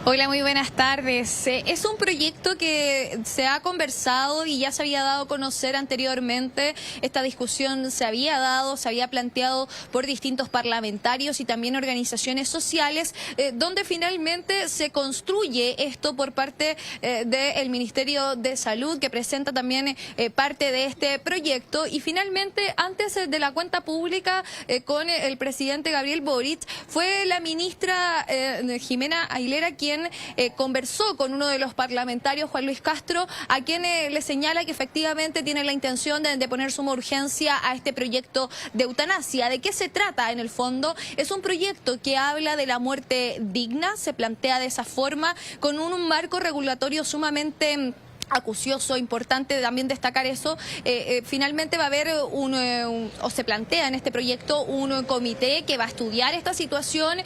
Hola, muy buenas tardes. Es un proyecto que se ha conversado y ya se había dado a conocer anteriormente. Esta discusión se había planteado por distintos parlamentarios y también organizaciones sociales, donde finalmente se construye esto por parte del Ministerio de Salud, que presenta también parte de este proyecto. Y finalmente, antes de la cuenta pública con el presidente Gabriel Boric, fue la ministra Jimena Aguilera quien conversó con uno de los parlamentarios, Juan Luis Castro, a quien le señala que efectivamente tiene la intención de poner suma urgencia a este proyecto de eutanasia. ¿De qué se trata en el fondo? Es un proyecto que habla de la muerte digna, se plantea de esa forma, con un marco regulatorio sumamente acucioso, importante también destacar eso. Finalmente va a haber o se plantea en este proyecto un comité que va a estudiar esta situación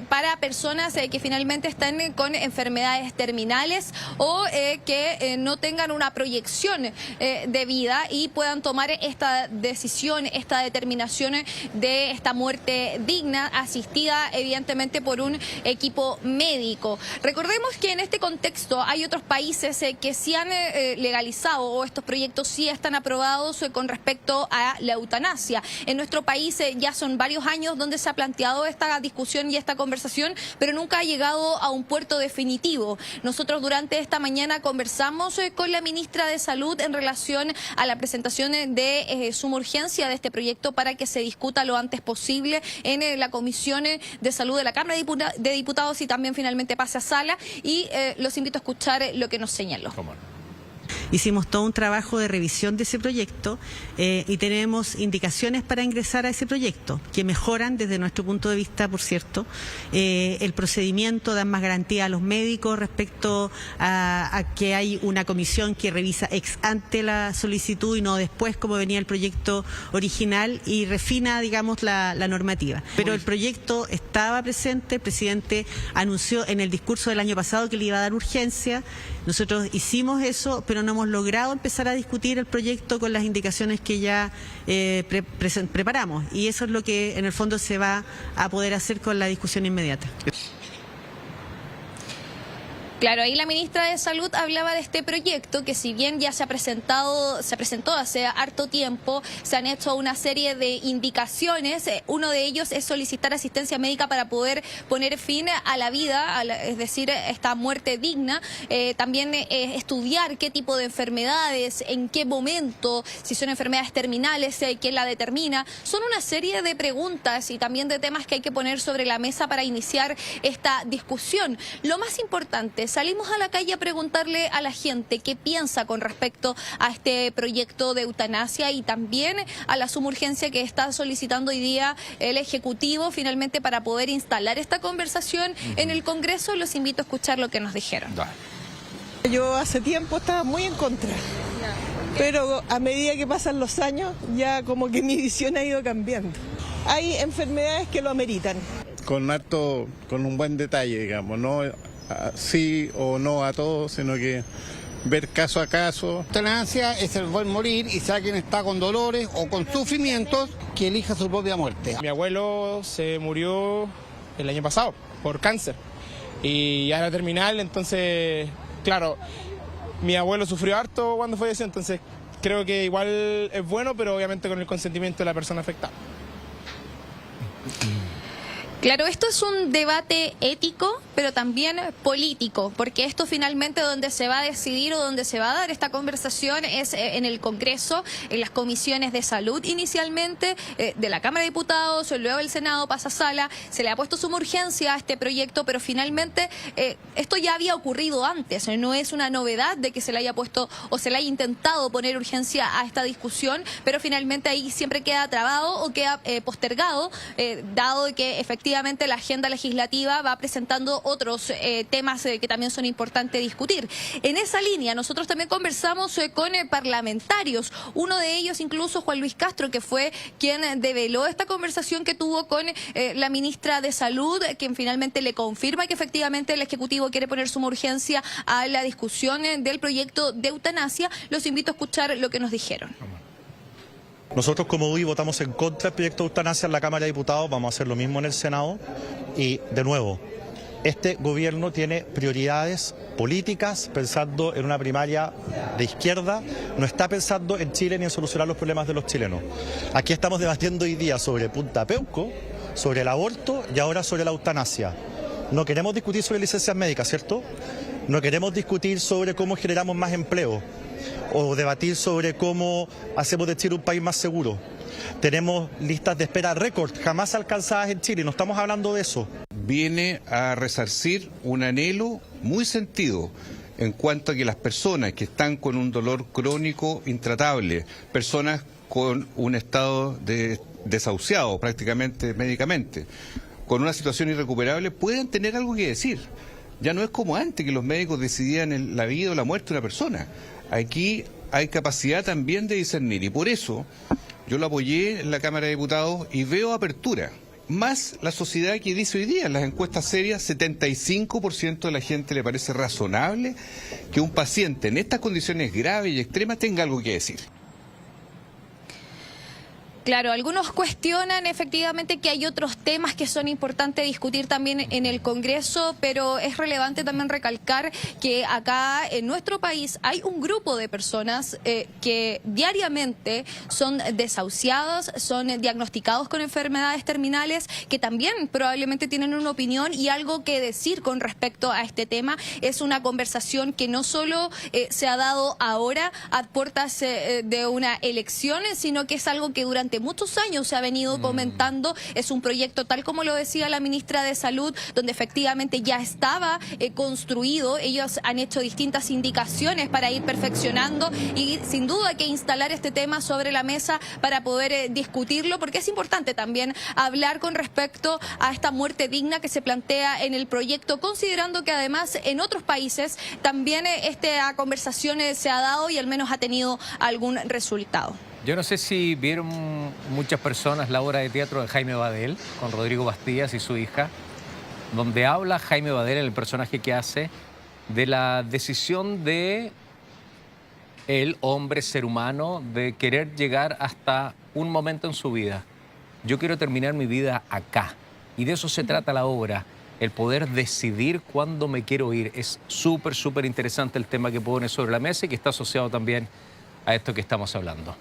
para personas que finalmente están con enfermedades terminales o que no tengan una proyección de vida y puedan tomar esta decisión, esta determinación de esta muerte digna, asistida evidentemente por un equipo médico. Recordemos que en este contexto hay otros países que sí han legalizado, o estos proyectos sí están aprobados con respecto a la eutanasia. En nuestro país ya son varios años donde se ha planteado esta discusión y esta conversación, pero nunca ha llegado a un puerto definitivo. Nosotros durante esta mañana conversamos con la ministra de Salud en relación a la presentación de suma urgencia de este proyecto para que se discuta lo antes posible en la Comisión de Salud de la Cámara de Diputados y también finalmente pase a sala, y los invito a escuchar lo que nos señaló. Hicimos todo un trabajo de revisión de ese proyecto y tenemos indicaciones para ingresar a ese proyecto que mejoran desde nuestro punto de vista, por cierto, el procedimiento, dan más garantía a los médicos respecto a que hay una comisión que revisa ex ante la solicitud y no después como venía el proyecto original, y refina, digamos, la normativa. Pero el proyecto estaba presente, el presidente anunció en el discurso del año pasado que le iba a dar urgencia. Nosotros hicimos eso, pero no hemos logrado empezar a discutir el proyecto con las indicaciones que ya preparamos. Y eso es lo que en el fondo se va a poder hacer con la discusión inmediata. Claro, ahí la ministra de Salud hablaba de este proyecto que, si bien ya se presentó hace harto tiempo, se han hecho una serie de indicaciones. Uno de ellos es solicitar asistencia médica para poder poner fin a la vida, es decir, esta muerte digna. También estudiar qué tipo de enfermedades, en qué momento, si son enfermedades terminales, quién la determina. Son una serie de preguntas y también de temas que hay que poner sobre la mesa para iniciar esta discusión. Lo más importante, salimos a la calle a preguntarle a la gente qué piensa con respecto a este proyecto de eutanasia y también a la suma urgencia que está solicitando hoy día el Ejecutivo finalmente para poder instalar esta conversación en el Congreso. Los invito a escuchar lo que nos dijeron. Yo hace tiempo estaba muy en contra, pero a medida que pasan los años ya como que mi visión ha ido cambiando. Hay enfermedades que lo ameritan. Con un buen detalle, digamos, no sí o no a todos, sino que ver caso a caso. Eutanasia es el buen morir, y si alguien está con dolores o con sufrimientos, que elija su propia muerte. Mi abuelo se murió el año pasado por cáncer y ya era terminal, entonces, claro, mi abuelo sufrió harto cuando falleció, entonces creo que igual es bueno, pero obviamente con el consentimiento de la persona afectada. Claro, esto es un debate ético, pero también político, porque esto finalmente donde se va a decidir o donde se va a dar esta conversación es en el Congreso, en las comisiones de salud inicialmente, de la Cámara de Diputados, luego el Senado pasa a sala, se le ha puesto suma urgencia a este proyecto, pero finalmente esto ya había ocurrido antes, no es una novedad de que se le haya puesto o se le haya intentado poner urgencia a esta discusión, pero finalmente ahí siempre queda trabado o queda postergado, dado que efectivamente la agenda legislativa va presentando otros temas que también son importantes discutir. En esa línea, nosotros también conversamos con parlamentarios, uno de ellos incluso Juan Luis Castro, que fue quien develó esta conversación que tuvo con la ministra de Salud, quien finalmente le confirma que efectivamente el Ejecutivo quiere poner suma urgencia a la discusión del proyecto de eutanasia. Los invito a escuchar lo que nos dijeron. Nosotros como UDI votamos en contra del proyecto de eutanasia en la Cámara de Diputados, vamos a hacer lo mismo en el Senado y, de nuevo, Este gobierno tiene prioridades políticas, pensando en una primaria de izquierda, no está pensando en Chile ni en solucionar los problemas de los chilenos. Aquí estamos debatiendo hoy día sobre Punta Peuco, sobre el aborto y ahora sobre la eutanasia. No queremos discutir sobre licencias médicas, ¿cierto? No queremos discutir sobre cómo generamos más empleo o debatir sobre cómo hacemos de Chile un país más seguro. Tenemos listas de espera récord, jamás alcanzadas en Chile, no estamos hablando de eso. Viene a resarcir un anhelo muy sentido en cuanto a que las personas que están con un dolor crónico intratable, personas con un estado desahuciado prácticamente médicamente, con una situación irrecuperable, puedan tener algo que decir. Ya no es como antes, que los médicos decidían la vida o la muerte de una persona. Aquí hay capacidad también de discernir y por eso yo lo apoyé en la Cámara de Diputados y veo apertura. Más la sociedad que dice hoy día en las encuestas serias, 75% de la gente le parece razonable que un paciente en estas condiciones graves y extremas tenga algo que decir. Claro, algunos cuestionan efectivamente que hay otros temas que son importantes discutir también en el Congreso, pero es relevante también recalcar que acá en nuestro país hay un grupo de personas que diariamente son desahuciadas, son diagnosticados con enfermedades terminales, que también probablemente tienen una opinión y algo que decir con respecto a este tema. Es una conversación que no solo se ha dado ahora a puertas de una elección, sino que es algo que durante muchos años se ha venido comentando. Es un proyecto, tal como lo decía la ministra de Salud, donde efectivamente ya estaba construido. Ellos han hecho distintas indicaciones para ir perfeccionando y sin duda que instalar este tema sobre la mesa para poder discutirlo, porque es importante también hablar con respecto a esta muerte digna que se plantea en el proyecto, considerando que además en otros países también esta conversación se ha dado y al menos ha tenido algún resultado. Yo no sé si vieron muchas personas la obra de teatro de Jaime Badel con Rodrigo Bastías y su hija, donde habla Jaime Badel, el personaje que hace, de la decisión de el hombre, ser humano, de querer llegar hasta un momento en su vida. Yo quiero terminar mi vida acá. Y de eso se trata la obra, el poder decidir cuándo me quiero ir. Es súper interesante el tema que pone sobre la mesa y que está asociado también a esto que estamos hablando.